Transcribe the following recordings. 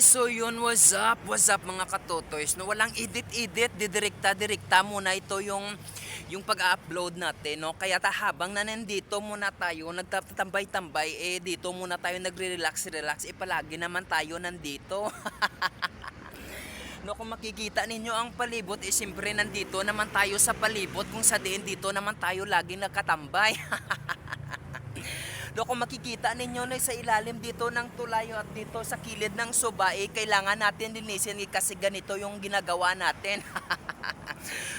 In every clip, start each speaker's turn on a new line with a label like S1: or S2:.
S1: So yun, what's up? What's up mga katotoys? No, walang edit-edit, didirekta-direkta muna ito yung pag-upload natin, no? Kaya habang na nandito muna tayo, nagtatambay-tambay, dito muna tayo nagre-relax-relax, palagi naman tayo nandito. No, kung makikita ninyo ang palibot, siyempre nandito naman tayo sa palibot, kung sa diin dito naman tayo lagi nakatambay. Do, kung makikita ninyo na sa ilalim dito ng tulayo at dito sa kilid ng suba, kailangan natin linisin kasi ganito yung ginagawa natin.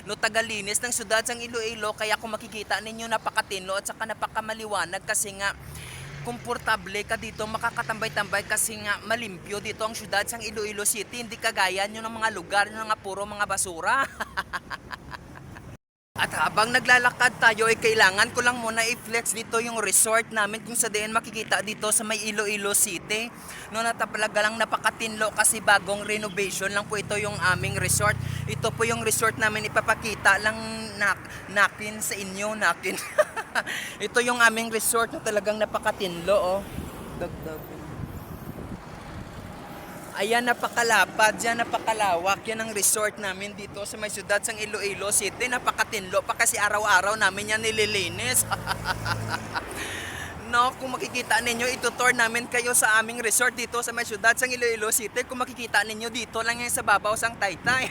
S1: No, tagalinis ng syudad ng Iloilo, kaya kung makikita ninyo napakatino at saka napakamaliwanag kasi nga komportable ka dito, makakatambay-tambay kasi nga malimpyo dito ang syudad ng Iloilo City, hindi kagaya nyo ng mga lugar nyo nga puro mga basura. At habang naglalakad tayo, kailangan ko lang muna i-flex dito yung resort namin kung sa diin makikita dito sa may Iloilo City. No, natapalaga lang napakatinlo kasi bagong renovation lang po ito yung aming resort. Ito po yung resort namin, ipapakita lang nakin sa inyo, nakin. Ito yung aming resort na talagang napakatinlo, oh. Dagdag. Ayan, napakalapad, yan napakalawak, yan ang resort namin dito sa may syudad ng Iloilo City. Napakatinlo pa kasi araw-araw namin yan nililinis. No, kung makikita ninyo, itutour namin kayo sa aming resort dito sa may syudad ng Iloilo City. Kung makikita ninyo, dito lang yan sa babaw sang Taytay.